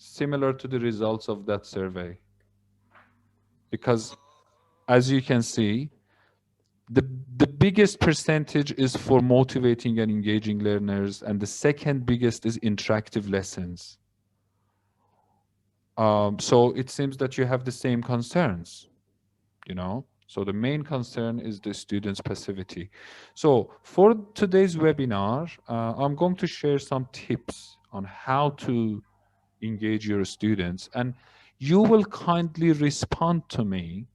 similar to the results of that survey. Because as you can see, the, the biggest percentage is for motivating and engaging learners, and the second biggest is interactive lessons. So it seems that you have the same concerns, you know. So the main concern is the students' passivity. So for today's webinar, I'm going to share some tips on how to engage your students, and you will kindly respond to me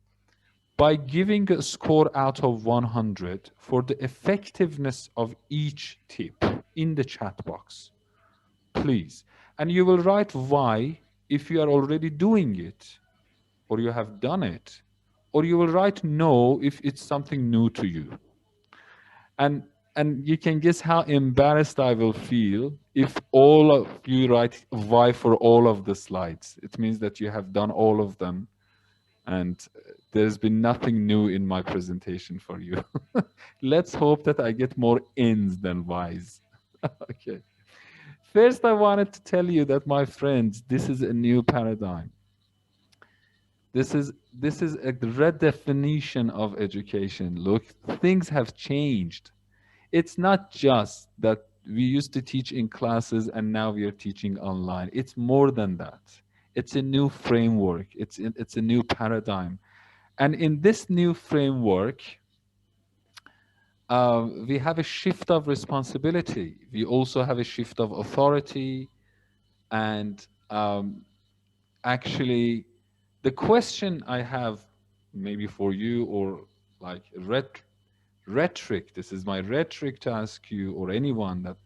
by giving a score out of 100 for the effectiveness of each tip in the chat box, please. And you will write why if you are already doing it or you have done it, or you will write no if it's something new to you. And and you can guess how embarrassed I will feel if all of you write why for all of the slides. It means that you have done all of them, and there's been nothing new in my presentation for you. Let's hope that I get more ins than whys. Okay. First, I wanted to tell you that, my friends, this is a new paradigm. This is a redefinition of education. Look, things have changed. It's not just that we used to teach in classes and now we are teaching online. It's more than that. It's a new framework. It's a new paradigm. And in this new framework, we have a shift of responsibility. We also have a shift of authority. And actually, the question I have maybe for you, or like rhetoric, this is my rhetoric to ask you or anyone, that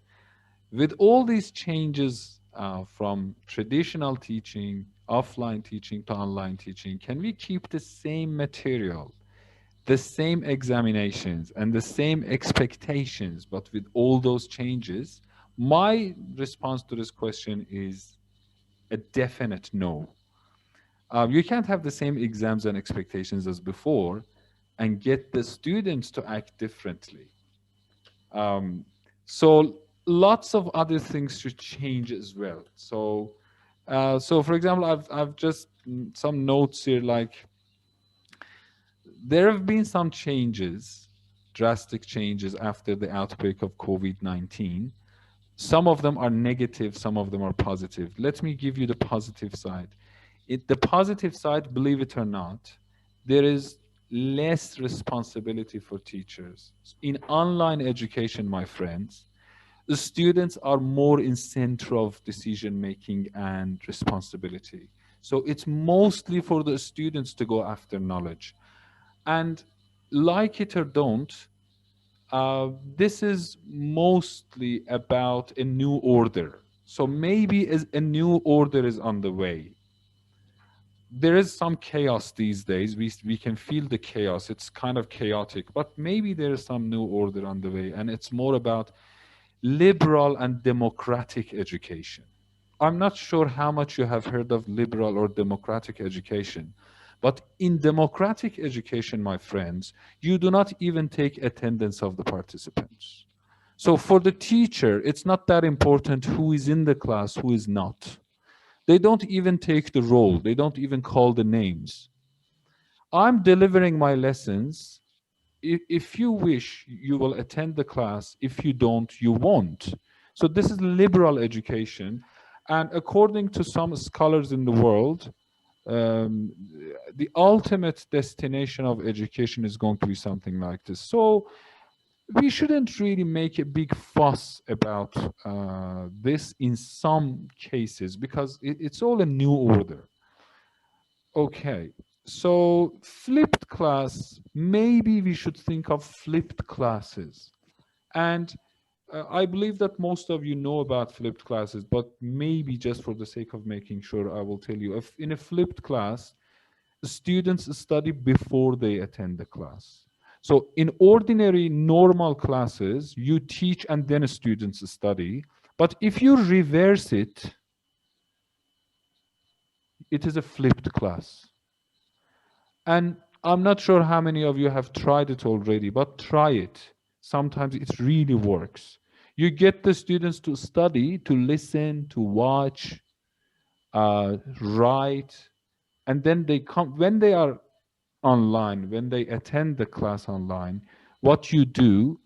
with all these changes from traditional teaching, offline teaching to online teaching, can we keep the same material, the same examinations, and the same expectations, but with all those changes? My response to this question is a definite no. You can't have the same exams and expectations as before and get the students to act differently. Um, so lots of other things should change as well. So for example, I've just some notes here. Like, there have been some changes, drastic changes after the outbreak of COVID-19. Some of them are negative, some of them are positive. Let me give you the positive side. The positive side, believe it or not, there is less responsibility for teachers. In online education, my friends, the students are more in center of decision making and responsibility. So it's mostly for the students to go after knowledge. And like it or don't, this is mostly about a new order. So maybe a new order is on the way. There is some chaos these days. We can feel the chaos. It's kind of chaotic, but maybe there is some new order on the way, and it's more about liberal and democratic education. I'm not sure how much you have heard of liberal or democratic education, but in democratic education, my friends, you do not even take attendance of the participants. So for the teacher, it's not that important who is in the class, who is not. They don't even take the roll, they don't even call the names. I'm delivering my lessons. If you wish, you will attend the class. If you don't, you won't. So this is liberal education. And according to some scholars in the world, um, the ultimate destination of education is going to be something like this. So we shouldn't really make a big fuss about this in some cases, because it's all a new order. Okay, so flipped class, maybe we should think of flipped classes. And I believe that most of you know about flipped classes, but maybe just for the sake of making sure, I will tell you. If in a flipped class, students study before they attend the class. So in ordinary normal classes, you teach and then students study. But if you reverse it, it is a flipped class. And I'm not sure how many of you have tried it already, but try it. Sometimes it really works. You get the students to study, to listen, to watch, write, and then they come when they are online, when they attend the class online. What you do,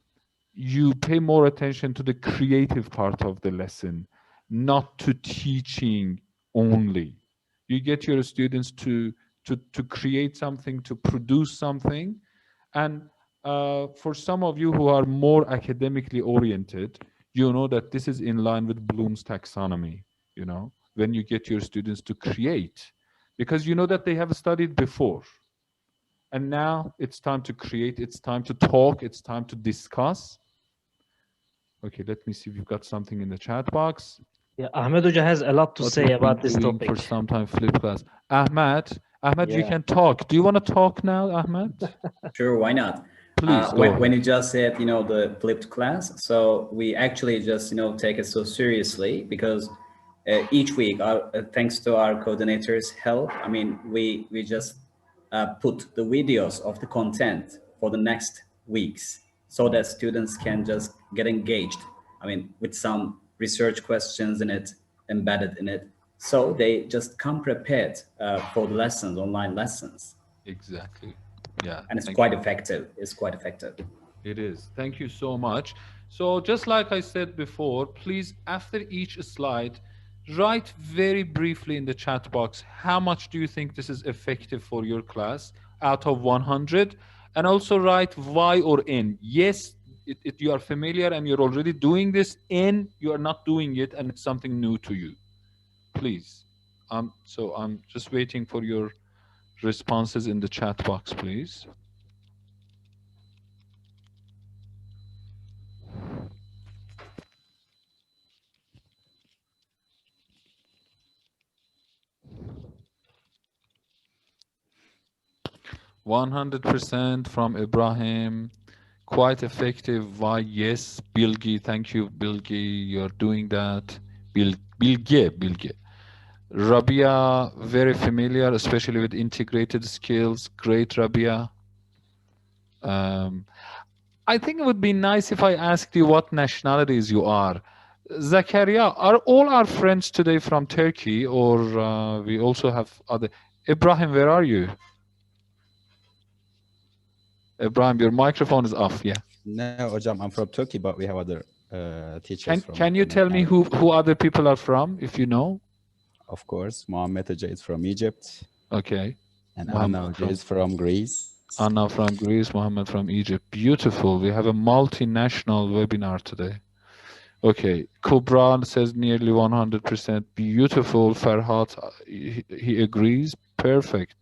you pay more attention to the creative part of the lesson, not to teaching only. You get your students to create something, to produce something. And for some of you who are more academically oriented, you know that this is in line with Bloom's taxonomy, you know, when you get your students to create, because you know that they have studied before. And now it's time to create, it's time to talk, it's time to discuss. Okay, let me see if we've got something in the chat box. Yeah, Ahmed Hoca has a lot to What say we've been about this doing for topic. some time, flip class. Ahmed, you Yeah, can talk. Do you want to talk now, Ahmed? sure, why not? Please go When ahead. you just said, the flipped class, so we actually just, take it so seriously because each week, thanks to our coordinators' help, I mean, we just put the videos of the content for the next weeks so that students can just get engaged. I mean, with some research questions in it, embedded in it. So they just come prepared for the lessons, online lessons. Exactly. Yeah, And it's thank quite you. effective. It's quite effective. It is. Thank you so much. So just like I said before, please, after each slide, write very briefly in the chat box, how much do you think this is effective for your class out of 100? And also write Y or N. Yes, you are familiar and you're already doing this. N, you are not doing it and it's something new to you. Please. So I'm just waiting for your responses in the chat box, please. 100% from Ibrahim. Quite effective. Why? Yes. Bilgi, thank you, Bilgi. You're doing that. Bilge. Rabia, very familiar, especially with integrated skills. Great, Rabia. Um, I think it would be nice if I asked you what nationalities you are. Zakaria, are all our friends today from Turkey, or we also have other? Ibrahim, where are you? Ibrahim, your microphone is off. Yeah. No, Ojam, I'm from Turkey, but we have other teachers from Can you other tell me nationalities. who other people are from, if you know? Of course, Mohammed Hoja is from Egypt, Okay. and Mohammed Anna Hoja from is from Greece. Anna from Greece, Mohammed from Egypt. Beautiful. We have a multinational webinar today. Okay. Kubran says nearly 100%. Beautiful. Farhat, he agrees. Perfect.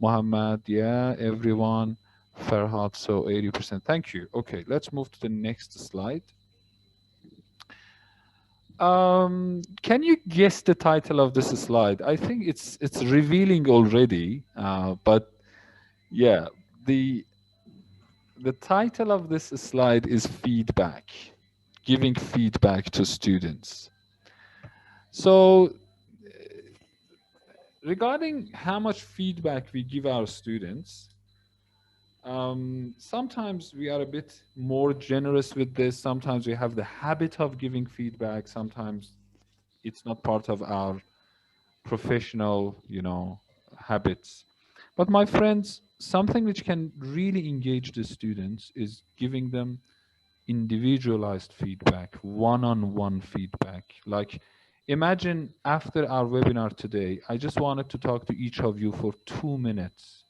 Mohammed, yeah, everyone. Farhat, so 80%. Thank you. Okay, let's move to the next slide. Can you guess the title of this slide? I think it's revealing already, but yeah, the title of this slide is feedback, giving feedback to students. So regarding how much feedback we give our students, sometimes we are a bit more generous with this. Sometimes we have the habit of giving feedback. Sometimes it's not part of our professional, habits. But my friends, something which can really engage the students is giving them individualized feedback, one-on-one feedback. Like, imagine after our webinar today, I just wanted to talk to each of you for 2 minutes.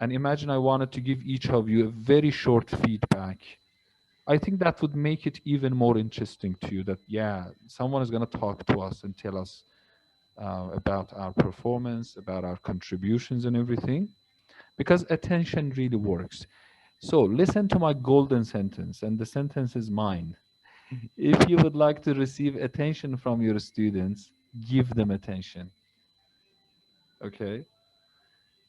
And imagine I wanted to give each of you a very short feedback. I think that would make it even more interesting to you that, yeah, someone is going to talk to us and tell us about our performance, about our contributions and everything, because attention really works. So listen to my golden sentence, and the sentence is mine. If you would like to receive attention from your students, give them attention. Okay?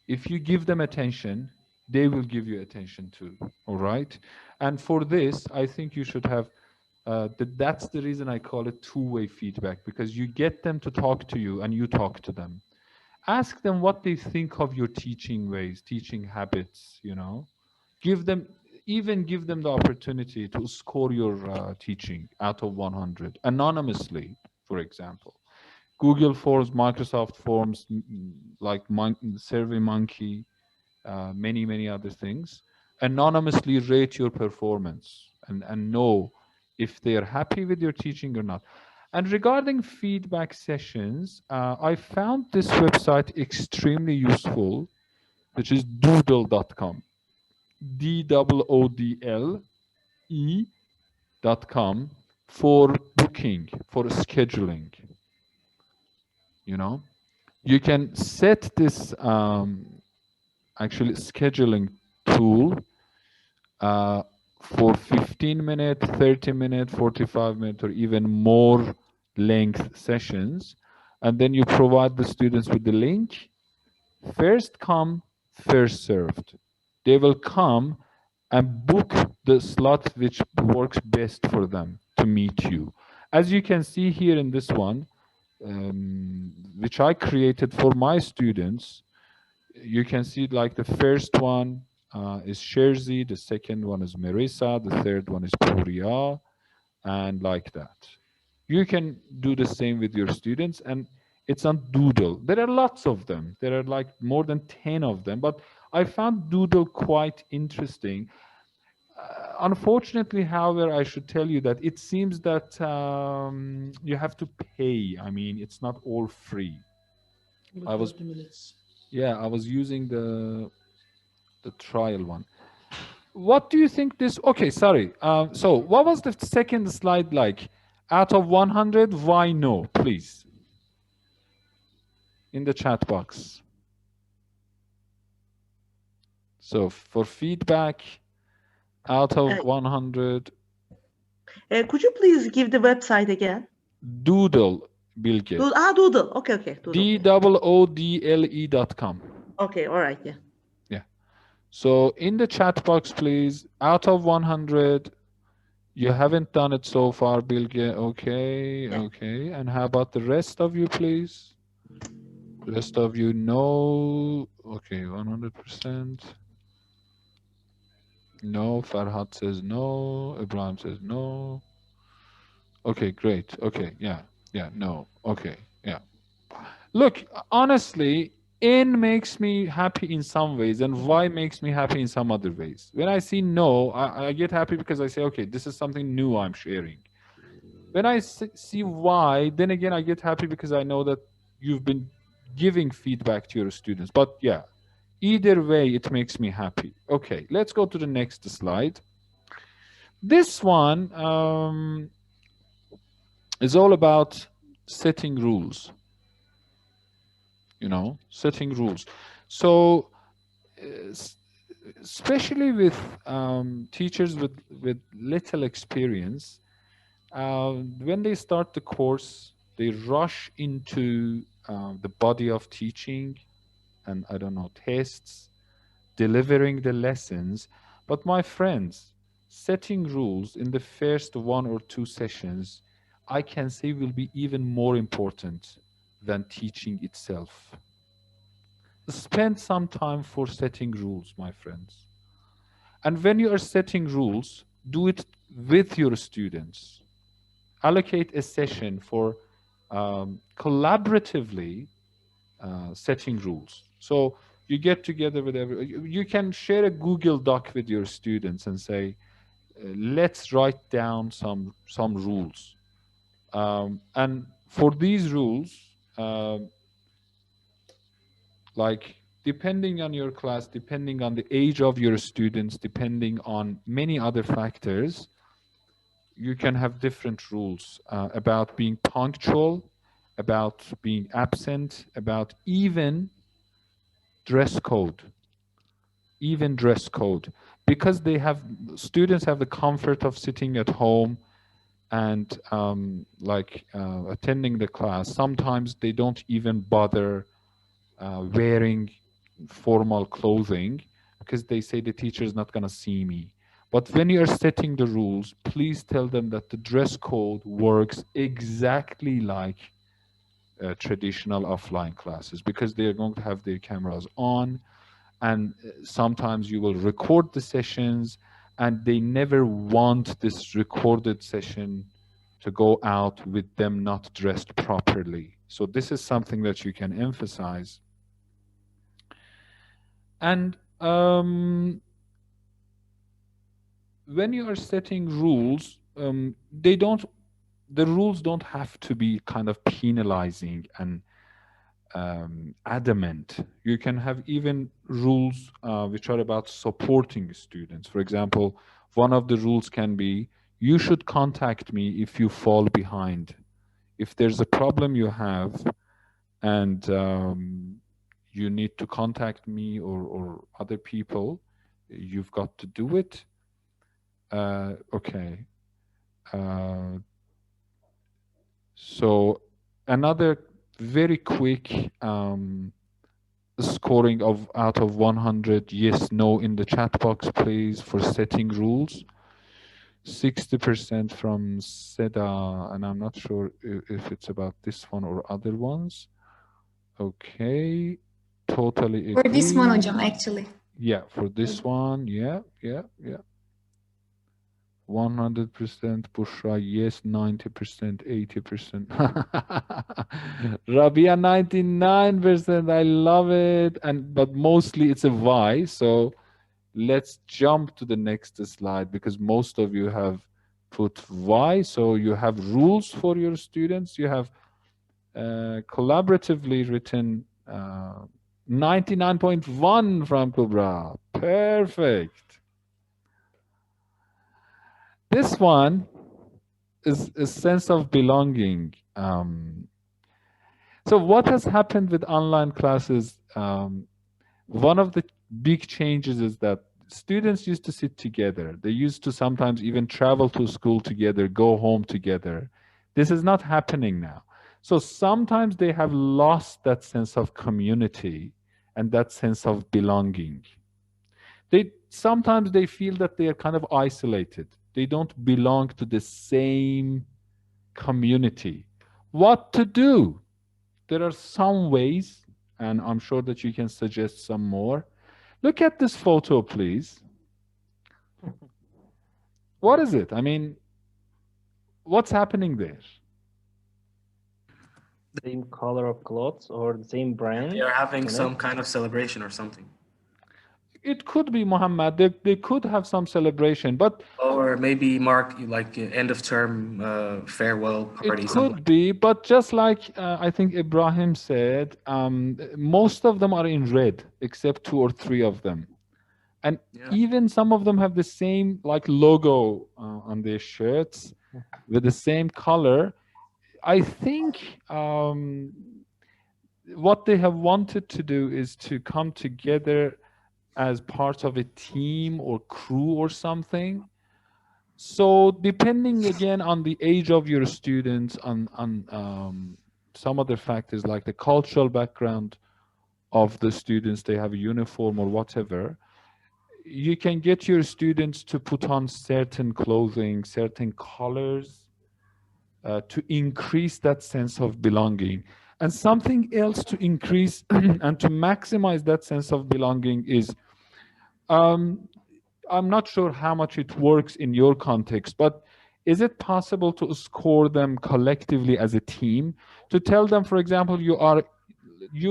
If you give them attention, they will give you attention too. All right? And for this, I think you should have that's the reason I call it two-way feedback, because you get them to talk to you and you talk to them. Ask them what they think of your teaching ways, teaching habits, give them the opportunity to score your teaching out of 100 anonymously, for example. Google Forms, Microsoft Forms, like SurveyMonkey, many other things. Anonymously rate your performance and know if they are happy with your teaching or not. And regarding feedback sessions, I found this website extremely useful, which is doodle.com. DOODLE.com for booking, for scheduling. You know, you can set this actually scheduling tool for 15-minute, 30-minute, 45-minute, or even more length sessions. And then you provide the students with the link. First come, first served. They will come and book the slot which works best for them to meet you. As you can see here in this one, which I created for my students, you can see like the first one is Sherzi, the second one is Marisa, the third one is Puriya, and like that. You can do the same with your students, and it's on Doodle. There are lots of them. There are like more than 10 of them, but I found Doodle quite interesting. Unfortunately, however, I should tell you that it seems that you have to pay. I mean, it's not all free. I was, yeah, I was using the trial one. What do you think this? Okay, sorry. So, what was the second slide like? Out of 100, why no? Please, in the chat box. So, for feedback, out of 100. Could you please give the website again? Doodle, Bilge. Doodle. Okay. Doodle. DOODLE.com. Okay, all right, yeah. Yeah. So in the chat box, please, out of 100, you haven't done it so far, Bilge. Okay, yeah. Okay. And how about the rest of you, please? The rest of you, no. Okay, 100%. No. Farhad says no. Ibrahim says no. Okay, great. Okay, yeah, no. Okay, yeah. Look, honestly, N makes me happy in some ways, and Y makes me happy in some other ways. When I see no, I get happy because I say, okay, this is something new I'm sharing. When I see Y, then again, I get happy because I know that you've been giving feedback to your students. But yeah, either way, it makes me happy. Okay, let's go to the next slide. This one is all about setting rules. You know, setting rules. So, especially with teachers with little experience, when they start the course, they rush into the body of teaching and, I don't know, tests, delivering the lessons. But my friends, setting rules in the first 1 or 2 sessions, I can say will be even more important than teaching itself. Spend some time for setting rules, my friends. And when you are setting rules, do it with your students. Allocate a session for collaboratively setting rules. So you get together with you can share a Google Doc with your students and say, let's write down some rules. And for these rules, like depending on your class, depending on the age of your students, depending on many other factors, you can have different rules about being punctual, about being absent, about even dress code. Even dress code. Because students have the comfort of sitting at home and attending the class. Sometimes they don't even bother wearing formal clothing because they say the teacher is not going to see me. But when you are setting the rules, please tell them that the dress code works exactly like traditional offline classes, because they are going to have their cameras on, and sometimes you will record the sessions, and they never want this recorded session to go out with them not dressed properly. So this is something that you can emphasize. And when you are setting rules, the rules don't have to be kind of penalizing and adamant. You can have even rules which are about supporting students. For example, one of the rules can be, you should contact me if you fall behind. If there's a problem you have and you need to contact me or other people, you've got to do it. Okay. So another very quick scoring of out of 100, yes, no in the chat box, please, for setting rules. 60% from Seda, and I'm not sure if it's about this one or other ones. Okay, totally agree. For this one, hocam, actually. Yeah, for this one, yeah. 100% Bushra, yes, 90%, 80%. Rabia, 99%, I love it. But mostly it's a why, so let's jump to the next slide because most of you have put why. So you have rules for your students, you have collaboratively written 99.1 from Kubra. Perfect. This one is a sense of belonging. So what has happened with online classes? One of the big changes is that students used to sit together. They used to sometimes even travel to school together, go home together. This is not happening now. So sometimes they have lost that sense of community and that sense of belonging. Sometimes they feel that they are kind of isolated. They don't belong to the same community. What to do? There are some ways, and I'm sure that you can suggest some more. Look at this photo, please. What is it? I mean, what's happening there? Same color of clothes or the same brand? They are having some kind of celebration or something. It could be, Muhammad. They could have some celebration, but or maybe mark like end of term farewell party. It could be, but just like I think Ibrahim said, most of them are in red, except 2 or 3 of them, and even some of them have the same like logo on their shirts with the same color. I think what they have wanted to do is to come together as part of a team or crew or something. So depending again on the age of your students, on some other factors like the cultural background of the students, they have a uniform or whatever, you can get your students to put on certain clothing, certain colors to increase that sense of belonging. And something else to increase and to maximize that sense of belonging is I'm not sure how much it works in your context, but is it possible to score them collectively as a team? To tell them, for example, you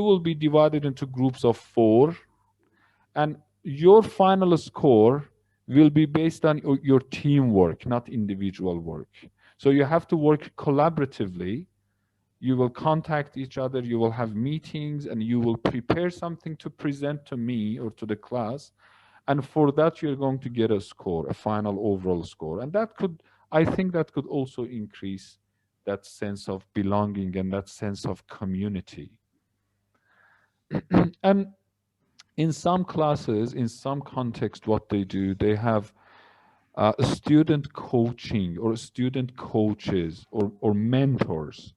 will be divided into groups of 4, and your final score will be based on your teamwork, not individual work. So you have to work collaboratively. You will contact each other, you will have meetings, and you will prepare something to present to me or to the class. And for that, you're going to get a score, a final overall score. And that could, I think that could also increase that sense of belonging and that sense of community. And in some classes, in some context, what they do, they have student coaching or student coaches or mentors.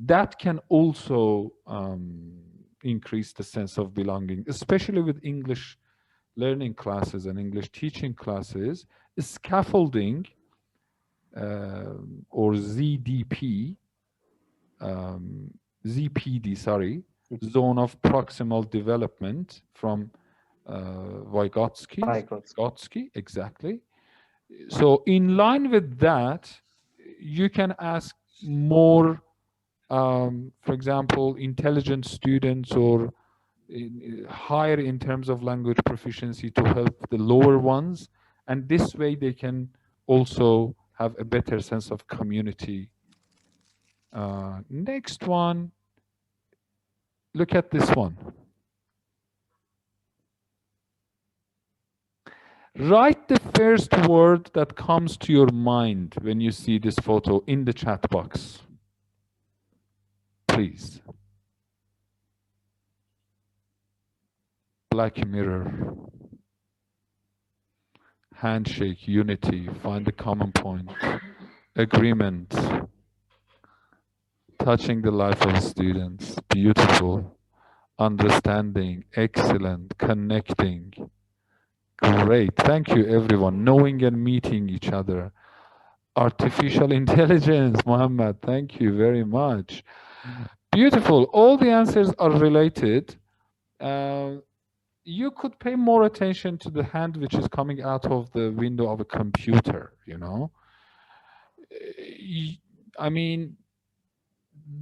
That can also increase the sense of belonging, especially with English learning classes and English teaching classes. Scaffolding or ZDP, ZPD, sorry, Zone of Proximal Development from Vygotsky, exactly. So in line with that, you can ask more, for example, intelligent students or higher in terms of language proficiency to help the lower ones. And this way they can also have a better sense of community. Next one, look at this one. Write the first word that comes to your mind when you see this photo in the chat box. Please. Black mirror. Handshake, unity, find the common point. Agreement. Touching the life of students. Beautiful. Understanding. Excellent. Connecting. Great. Thank you, everyone. Knowing and meeting each other. Artificial intelligence, Mohammed. Thank you very much. Beautiful. All the answers are related. You could pay more attention to the hand which is coming out of the window of a computer, you know. I mean,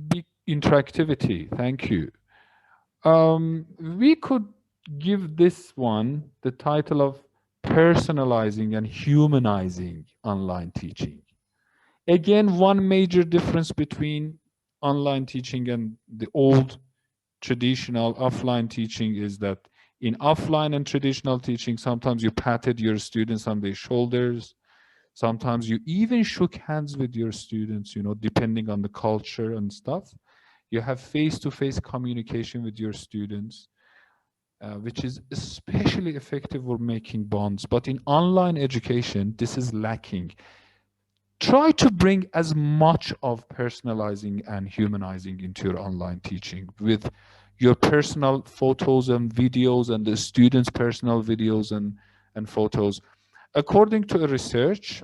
big interactivity. Thank you. We could give this one the title of personalizing and humanizing online teaching. Again, one major difference between online teaching and the old traditional offline teaching is that in offline and traditional teaching, sometimes you patted your students on their shoulders. Sometimes you even shook hands with your students, you know, depending on the culture and stuff. You have face-to-face communication with your students. Which is especially effective for making bonds. But in online education, this is lacking. Try to bring as much of personalizing and humanizing into your online teaching with your personal photos and videos and the students' personal videos and photos. According to a research,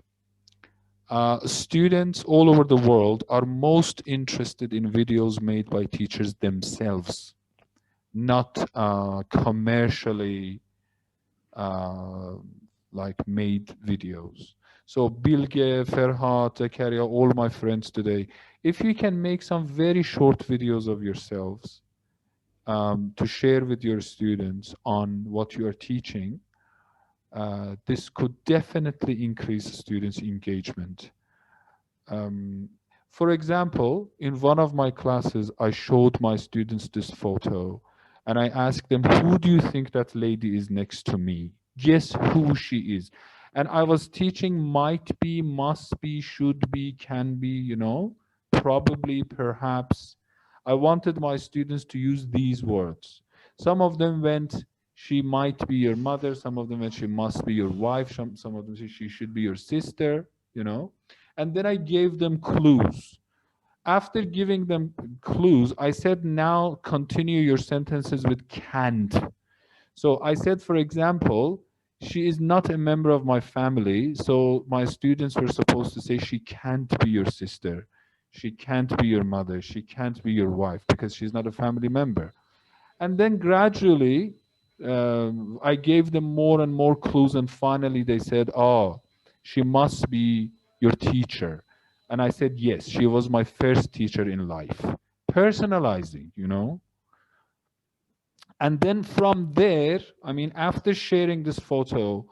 students all over the world are most interested in videos made by teachers themselves, not commercially like made videos. So Bilge, Ferhat, Zakaria, all my friends today, if you can make some very short videos of yourselves to share with your students on what you are teaching, this could definitely increase students' engagement. For example, in one of my classes, I showed my students this photo and I asked them, who do you think that lady is next to me? Guess who she is. And I was teaching might be, must be, should be, can be, you know, probably, perhaps. I wanted my students to use these words. Some of them went, she might be your mother. Some of them went, she must be your wife. Some of them said, she should be your sister, you know. And then I gave them clues. After giving them clues, I said, now continue your sentences with can't. So I said, for example, she is not a member of my family. So my students were supposed to say, she can't be your sister. She can't be your mother. She can't be your wife because she's not a family member. And then gradually, I gave them more and more clues. And finally they said, oh, she must be your teacher. And I said, yes, she was my first teacher in life. Personalizing, you know. And then from there, I mean, after sharing this photo,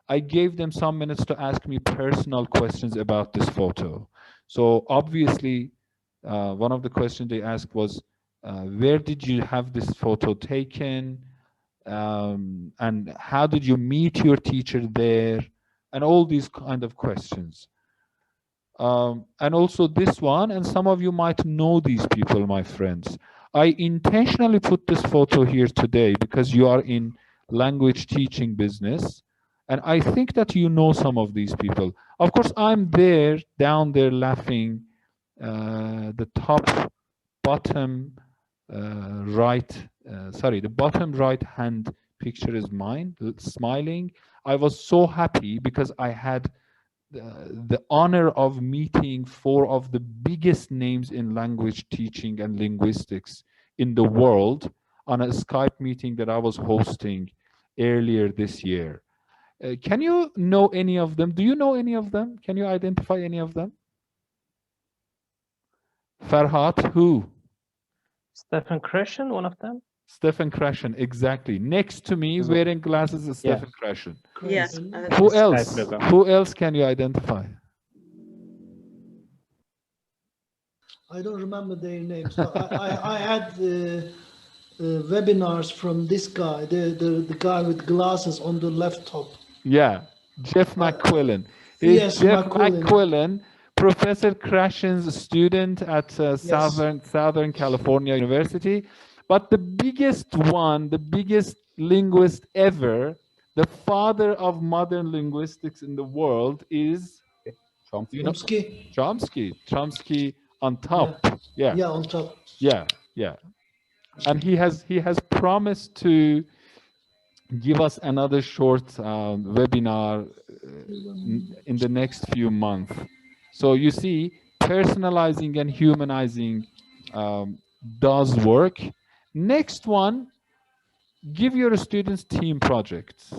I gave them some minutes to ask me personal questions about this photo. So obviously, one of the questions they asked was, where did you have this photo taken? And how did you meet your teacher there? And all these kind of questions. And also this one, and some of you might know these people, my friends. I intentionally put this photo here today because you are in language teaching business. And I think that you know some of these people. Of course, I'm there, down there laughing. The top bottom the bottom right hand picture is mine, smiling. I was so happy because I had the honor of meeting 4 of the biggest names in language teaching and linguistics in the world on a Skype meeting that I was hosting earlier this year. Can you know any of them? Do you know any of them? Can you identify any of them? Farhat, who? Stefan Krashen, one of them? Stefan Krashen, exactly. Next to me, wearing glasses, is Yeah. Stefan Krashen. Yes. Who Skype else? logo. Who else can you identify? I don't remember their names. But I had webinars from this guy, the guy with glasses on the left top. Yeah, Jeff McQuillan. He's Yes, Jeff McQuillan. McQuillan, Professor Krashen's student at Southern California University. But the biggest one, the biggest linguist ever, the father of modern linguistics in the world is Chomsky. Chomsky. Chomsky. Chomsky on top. Yeah. Yeah, on top. Yeah, yeah. And he has promised to give us another short webinar in the next few months. So you see, personalizing and humanizing does work. Next one, give your students team projects.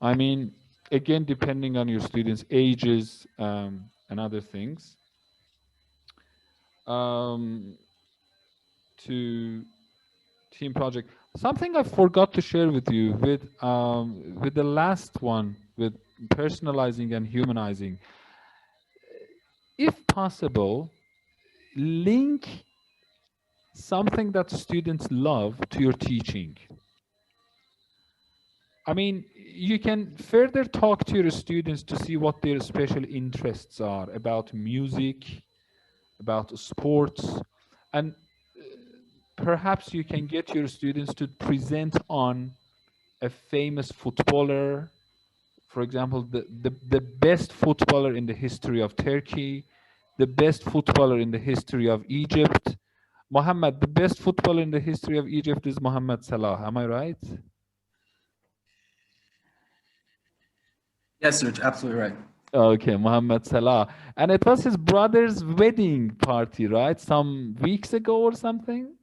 I mean, again, depending on your students' ages and other things. To team project. Something I forgot to share with you with the last one, with personalizing and humanizing. If possible, link something that students love to your teaching. I mean, you can further talk to your students to see what their special interests are about music, about sports, and perhaps you can get your students to present on a famous footballer, for example, the best footballer in the history of Turkey, the best footballer in the history of Egypt. Mohammed, the best footballer in the history of Egypt is Mohammed Salah. Am I right? Yes, you're absolutely right. Okay, Mohammed Salah. And it was his brother's wedding party, right? Some weeks ago or something?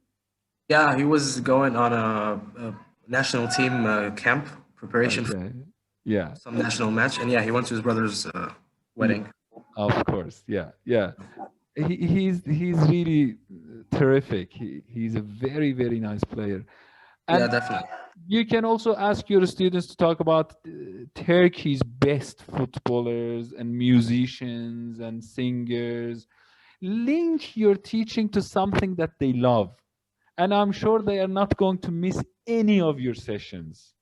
Yeah, he was going on a national team camp preparation for Yeah. some national match, and yeah, he went to his brother's wedding. Of course, yeah. He's really terrific. He's a very, very nice player. And Yeah, definitely. you can also ask your students to talk about Turkey's best footballers and musicians and singers. Link your teaching to something that they love. And I'm sure they are not going to miss any of your sessions.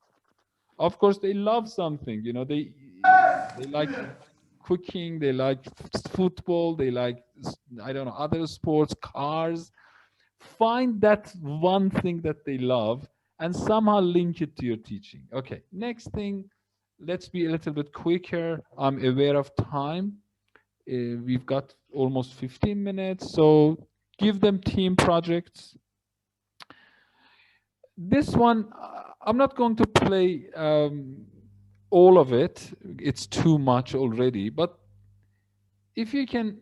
Of course, they love something, you know, they like cooking, they like football, they like, I don't know, other sports, cars. Find that one thing that they love and somehow link it to your teaching. Okay, next thing, let's be a little bit quicker. I'm aware of time. We've got almost 15 minutes, so give them team projects. This one, I'm not going to play all of it. It's too much already, but if you can,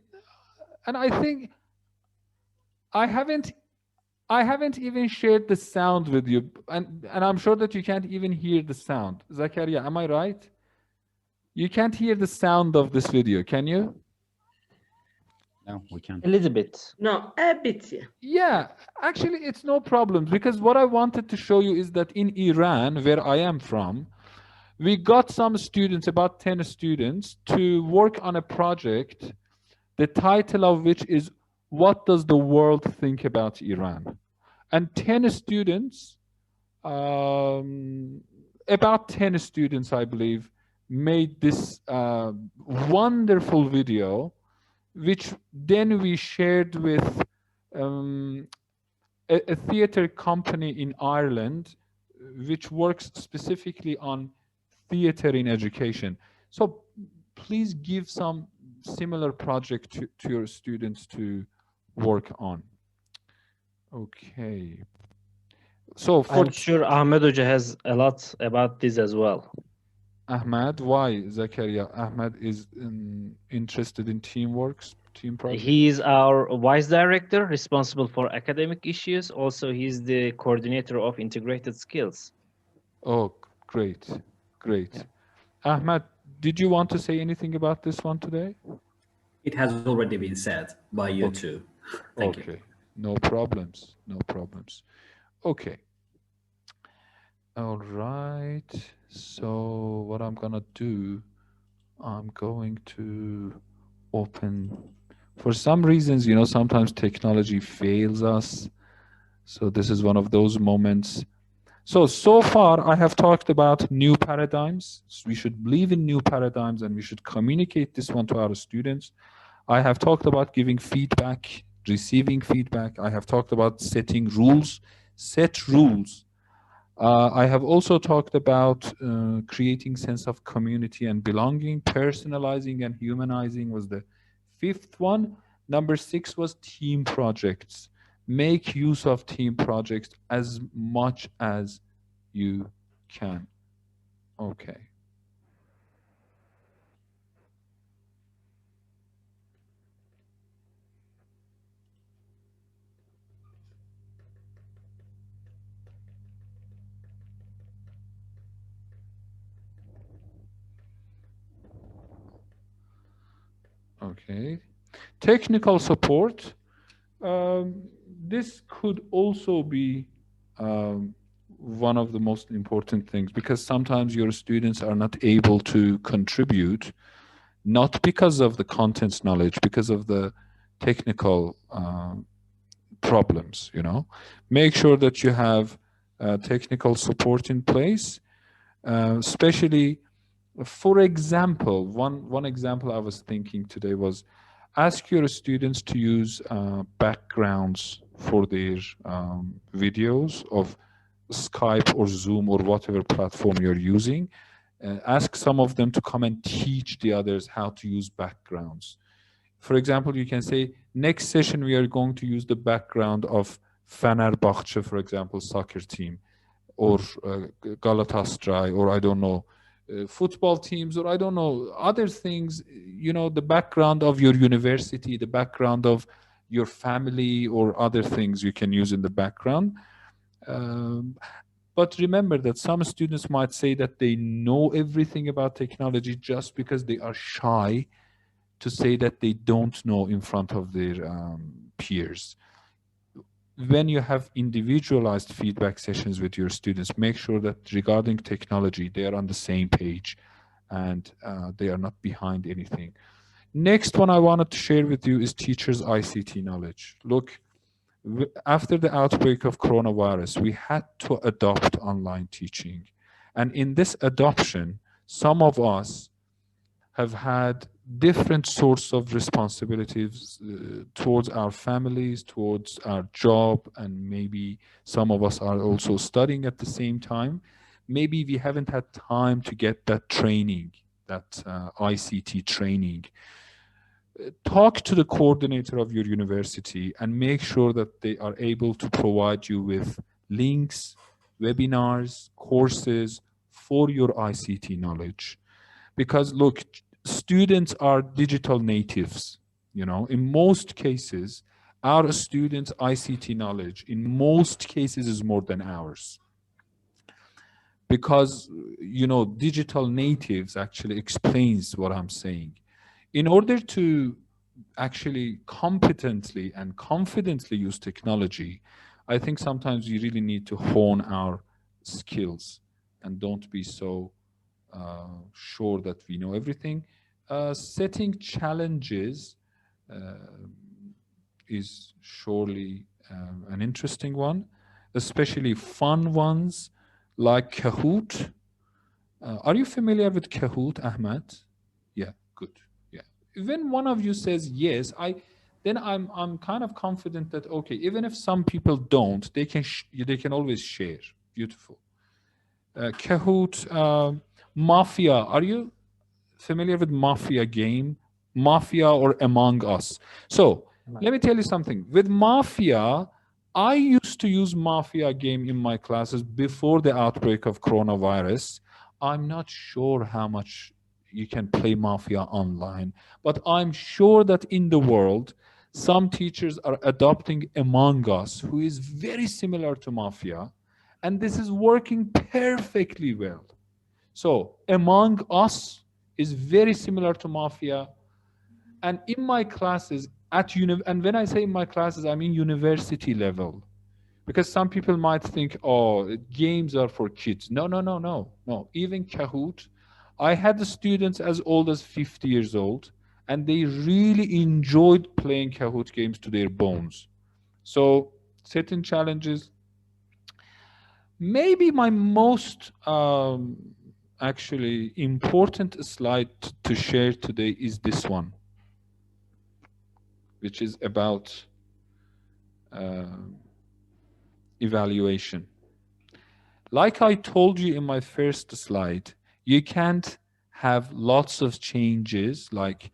and I think I haven't even shared the sound with you, and I'm sure that you can't even hear the sound. Zakaria, am I right? You can't hear the sound of this video, can you? No, we can't. A little bit. No, a bit. Yeah. Yeah, actually, it's no problem, because what I wanted to show you is that in Iran, where I am from, we got some students, about 10 students, to work on a project, the title of which is "What Does the World Think About Iran?" And 10 students, about 10 students, I believe, made this wonderful video, which then we shared with a theater company in Ireland, which works specifically on theater in education. So please give some similar project to your students to work on. Okay. So for I'm sure Ahmed Hoca has a lot about this as well. Ahmed, why Zakaria? Ahmed is interested in teamwork, team projects. He is our vice director responsible for academic issues. Also, he's the coordinator of integrated skills. Oh, great, great. Yeah. Ahmed, did you want to say anything about this one today? It has already been said by you Okay. two. Thank you. Okay, no problems, no problems. Okay, all right. So what I'm gonna do, I'm going to open. For some reasons, you know, sometimes technology fails us. So this is one of those moments. So far I have talked about new paradigms. We should believe in new paradigms and we should communicate this one to our students. I have talked about giving feedback, receiving feedback. I have talked about setting rules, set rules. I have also talked about creating sense of community and belonging. Personalizing and humanizing was the fifth one. Number six was team projects. Make use of team projects as much as you can. Okay. Okay. Technical support. This could also be one of the most important things, because sometimes your students are not able to contribute, not because of the contents knowledge, because of the technical problems, you know. Make sure that you have technical support in place, especially, for example, one example I was thinking today was, ask your students to use backgrounds for their videos of Skype or Zoom or whatever platform you're using. Ask some of them to come and teach the others how to use backgrounds. For example, you can say, next session we are going to use the background of Fenerbahce, for example, soccer team, or Galatasaray, or I don't know, football teams, or I don't know, other things, you know, the background of your university, the background of your family, or other things you can use in the background. But remember that some students might say that they know everything about technology just because they are shy to say that they don't know in front of their peers. When you have individualized feedback sessions with your students, make sure that regarding technology, they are on the same page and they are not behind anything. Next one I wanted to share with you is teachers' ICT knowledge. Look, after the outbreak of coronavirus, we had to adopt online teaching. And in this adoption, some of us have had different sorts of responsibilities towards our families, towards our job, and maybe some of us are also studying at the same time. Maybe we haven't had time to get that training, that ICT training. Talk to the coordinator of your university and make sure that they are able to provide you with links, webinars, courses for your ICT knowledge. Because look, students are digital natives. You know, in most cases, our students' ICT knowledge, in most cases, is more than ours. Because, you know, digital natives actually explains what I'm saying. In order to actually competently and confidently use technology, I think sometimes we really need to hone our skills and don't be so sure that we know everything. Setting challenges is surely an interesting one, especially fun ones like Kahoot. Are you familiar with Kahoot, Ahmed? Yeah, good. Yeah. When one of you says yes, then I'm kind of confident that okay, even if some people don't, they can always share. Beautiful. Kahoot, Mafia. Are you familiar with Mafia game? Mafia or Among Us. So let me tell you something. With Mafia, I used to use Mafia game in my classes before the outbreak of coronavirus. I'm not sure how much you can play Mafia online, but I'm sure that in the world, some teachers are adopting Among Us, who is very similar to Mafia, and this is working perfectly well. So Among Us is very similar to Mafia. And in my classes at and when I say in my classes, I mean university level. Because some people might think, oh, games are for kids. No, no, no, no, no. Even Kahoot, I had the students as old as 50 years old, and they really enjoyed playing Kahoot games to their bones. So setting challenges. Maybe my most actually important slide to share today is this one, which is about evaluation. Like I told you in my first slide, you can't have lots of changes like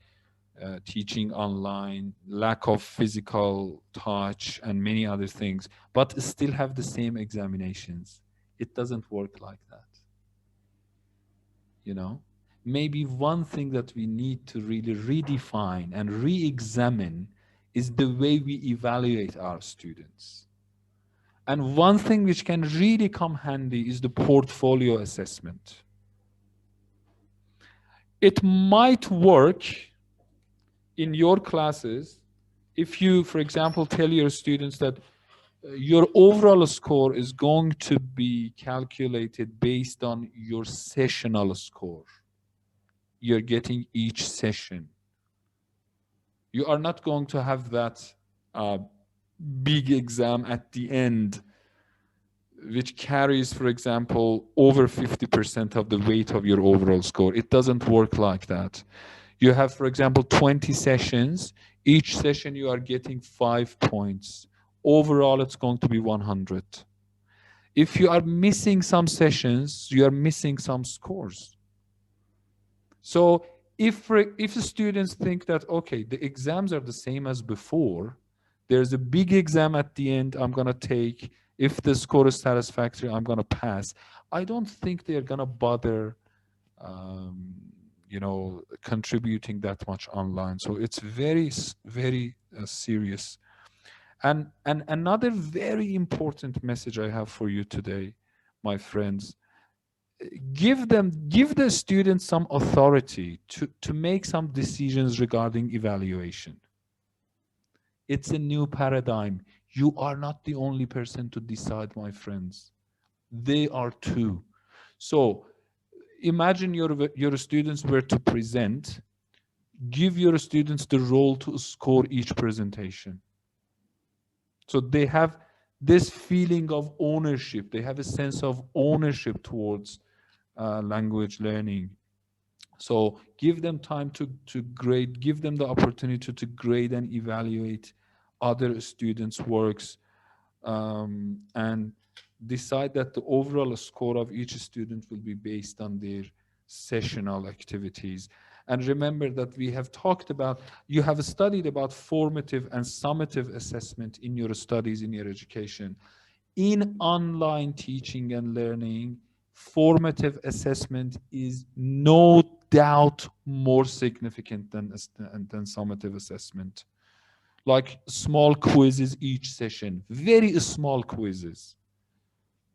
teaching online, lack of physical touch, and many other things, but still have the same examinations. It doesn't work like that. You know, maybe one thing that we need to really redefine and re-examine is the way we evaluate our students. And one thing which can really come handy is the portfolio assessment. It might work in your classes if you, for example, tell your students that your overall score is going to be calculated based on your sessional score. You're getting each session. You are not going to have that big exam at the end, which carries, for example, over 50% of the weight of your overall score. It doesn't work like that. You have, for example, 20 sessions. Each session you are getting 5 points. Overall, it's going to be 100. If you are missing some sessions, you are missing some scores. So if the students think that, okay, the exams are the same as before, there's a big exam at the end I'm going to take. If the score is satisfactory, I'm going to pass. I don't think they're going to bother you know, contributing that much online. So it's very, very serious. And another very important message I have for you today, my friends, give the students some authority to make some decisions regarding evaluation. It's a new paradigm. You are not the only person to decide, my friends. They are too. So imagine your students were to present. Give your students the role to score each presentation. So they have this feeling of ownership. They have a sense of ownership towards language learning. So give them time to grade, give them the opportunity to grade and evaluate other students' works, and decide that the overall score of each student will be based on their sessional activities. And remember that we have talked about, you have studied about formative and summative assessment in your studies, in your education. In online teaching and learning, formative assessment is no doubt more significant than summative assessment. Like small quizzes each session, very small quizzes,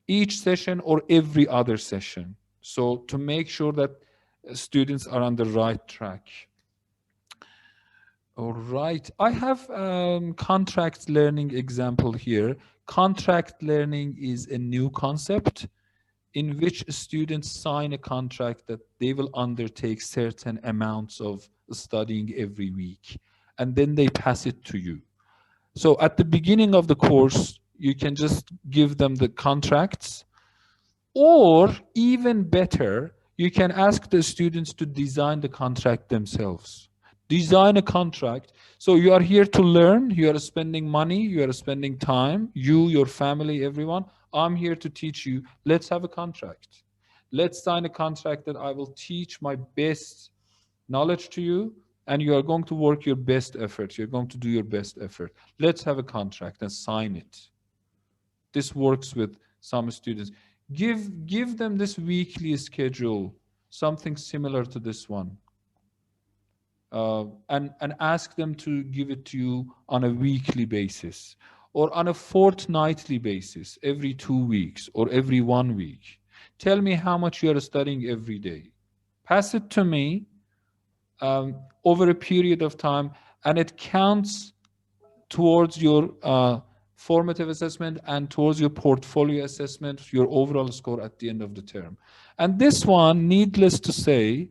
each session or every other session. So to make sure that students are on the right track. All right, I have contract learning example here. Contract learning is a new concept in which students sign a contract that they will undertake certain amounts of studying every week, and then they pass it to you. So at the beginning of the course, you can just give them the contracts, or even better, you can ask the students to design the contract themselves. Design a contract. So you are here to learn, you are spending money, you are spending time, you, your family, everyone. I'm here to teach you. Let's have a contract. Let's sign a contract that I will teach my best knowledge to you, and you are going to work your best effort. You're going to do your best effort. Let's have a contract and sign it. This works with some students. Give them this weekly schedule, something similar to this one. And ask them to give it to you on a weekly basis or on a fortnightly basis, every 2 weeks or every 1 week. Tell me how much you are studying every day. Pass it to me. over a period of time, and it counts towards your formative assessment and towards your portfolio assessment, your overall score at the end of the term. And this one, needless to say,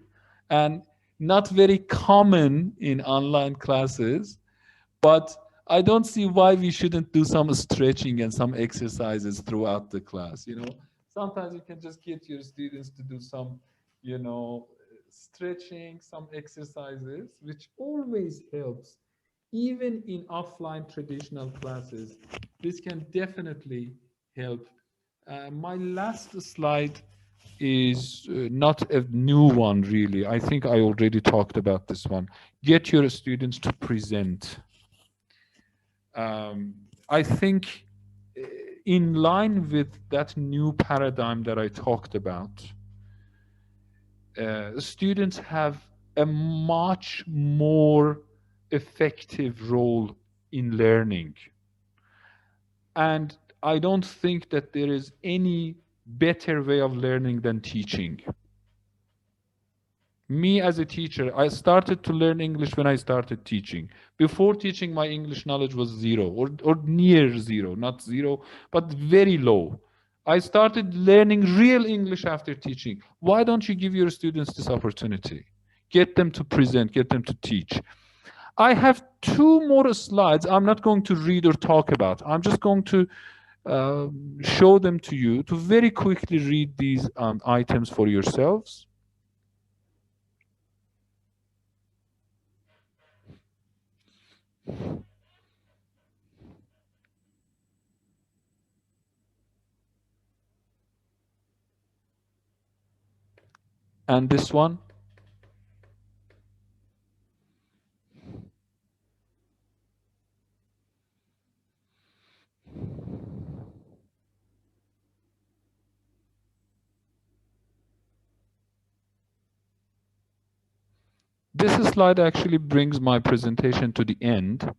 and not very common in online classes, but I don't see why we shouldn't do some stretching and some exercises throughout the class. You know, sometimes you can just get your students to do some, you know, stretching, some exercises, which always helps. Even in offline traditional classes, this can definitely help. My last slide is not a new one, really. I think I already talked about this one. Get your students to present. I think in line with that new paradigm that I talked about, students have a much more effective role in learning. And I don't think that there is any better way of learning than teaching. Me as a teacher, I started to learn English when I started teaching. Before teaching, my English knowledge was zero or near zero, not zero, but very low. I started learning real English after teaching. Why don't you give your students this opportunity? Get them to present, get them to teach. I have 2 more slides I'm not going to read or talk about. I'm just going to show them to you to very quickly read these items for yourselves. And this one. This slide actually brings my presentation to the end.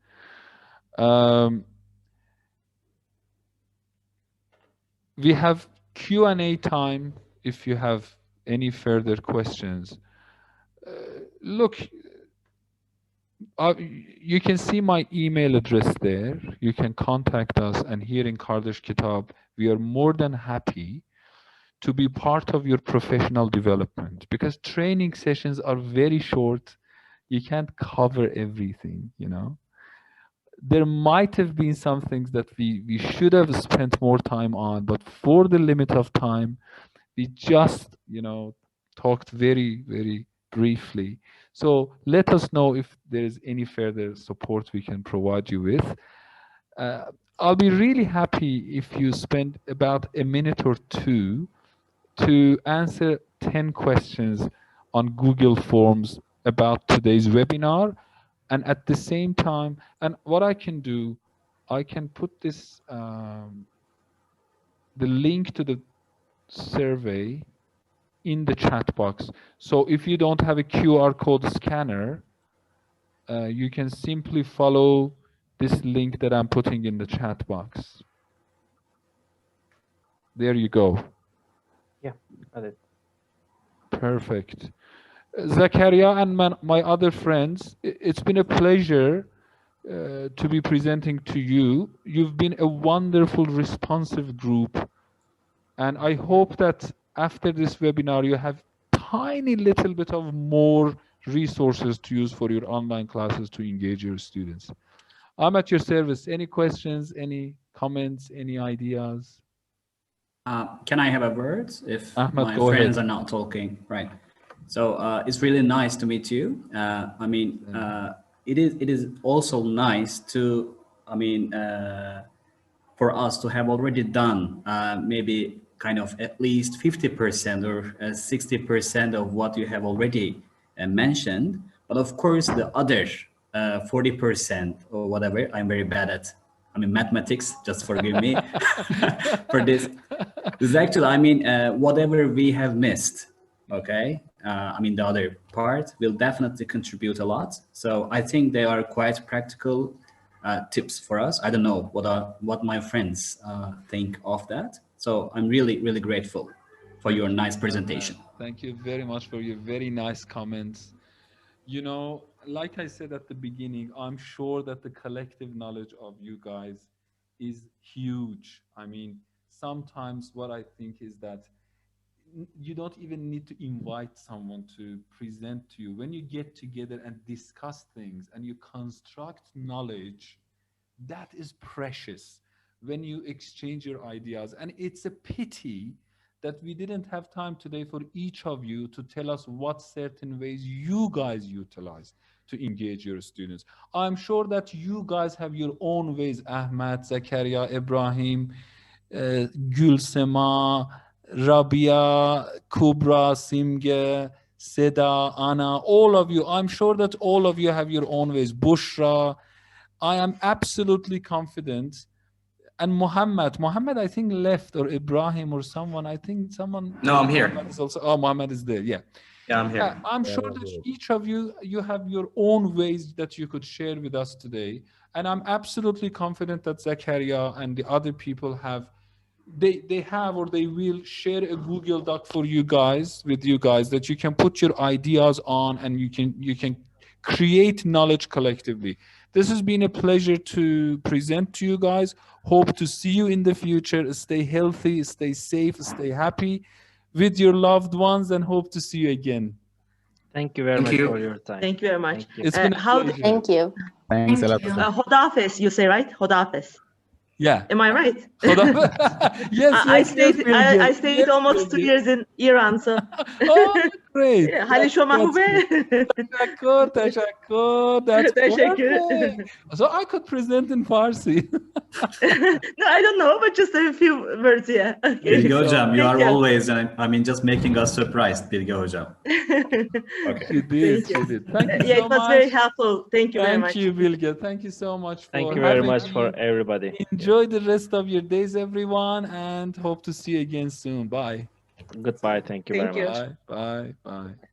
We have Q&A time if you have any further questions. Look, you can see my email address there. You can contact us, and here in Kardesh Kitab, we are more than happy to be part of your professional development, because training sessions are very short. You can't cover everything, you know. There might have been some things that we should have spent more time on, but for the limit of time, we just, you know, talked very, very briefly. So let us know if there is any further support we can provide you with. I'll be really happy if you spend about a minute or two to answer 10 questions on Google Forms about today's webinar. And at the same time, and what I can do, I can put this, the link to the survey in the chat box. So if you don't have a QR code scanner, you can simply follow this link that I'm putting in the chat box. There you go. Yeah, got it. Perfect. Zakaria and my other friends, it's been a pleasure to be presenting to you. You've been a wonderful, responsive group. And I hope that after this webinar, you have tiny little bit of more resources to use for your online classes to engage your students. I'm at your service. Any questions, any comments, any ideas? Can I have a word if Ahmed, my go friends ahead. are not talking? Right. So it's really nice to meet you. I mean, it is also nice to, I mean, for us to have already done maybe kind of at least 50% or 60% of what you have already mentioned. But of course, the other 40% or whatever, I'm very bad at. I mean, mathematics, just forgive me for this. This is actually, I mean, whatever we have missed, okay? I mean, the other part will definitely contribute a lot. So I think they are quite practical tips for us. I don't know what my friends think of that. So I'm really, really grateful for your nice presentation. Thank you very much for your very nice comments. You know, like I said at the beginning, I'm sure that the collective knowledge of you guys is huge. I mean, sometimes what I think is that you don't even need to invite someone to present to you. When you get together and discuss things and you construct knowledge, that is precious when you exchange your ideas. And it's a pity that we didn't have time today for each of you to tell us what certain ways you guys utilize to engage your students. I'm sure that you guys have your own ways, Ahmad, Zakaria, Ibrahim, Gülsema, Rabia, Kubra, Simge, Seda, Anna, all of you. I'm sure that all of you have your own ways. Bushra, I am absolutely confident. And Muhammad, I think left, or Ibrahim or someone. I think someone. No, I'm here. Muhammad is also, oh, Muhammad is there. Yeah. Yeah, I'm here. Yeah, I'm sure that each of you, you have your own ways that you could share with us today. And I'm absolutely confident that Zakaria and the other people have, they have or they will share a Google Doc for you guys, with you guys, that you can put your ideas on and you can create knowledge collectively. This has been a pleasure to present to you guys. Hope to see you in the future. Stay healthy, stay safe, stay happy with your loved ones, and hope to see you again. Thank you very Thank much you. for your time. Thank you very much. Thank you. It's been a How pleasure. Thank you. Thanks a lot. Hodafes, you say, right? Hodafes. Yeah. Am I right? Yes, I stayed I stayed Yes, almost 2 Bilge. years in Iran, so Oh, great. Hali shoma hube. Teşekkür. That's Teşekkür. perfect. So I could present in Farsi. No, I don't know, but just a few words, yeah. Okay. Bilge Hocam, you Thank are you. always, I mean, just making us surprised, Bilge Hocam. Okay. You did, Thank you. you did. Thank you Yeah, so it was much. very helpful. Thank you very Thank much. you, Bilge. Thank you so much for Thank you very having much me. for everybody. Enjoy the rest of your days, everyone, and hope to see you again soon. Bye. Goodbye. Thank you Thank very you. much. Bye. Bye. Bye.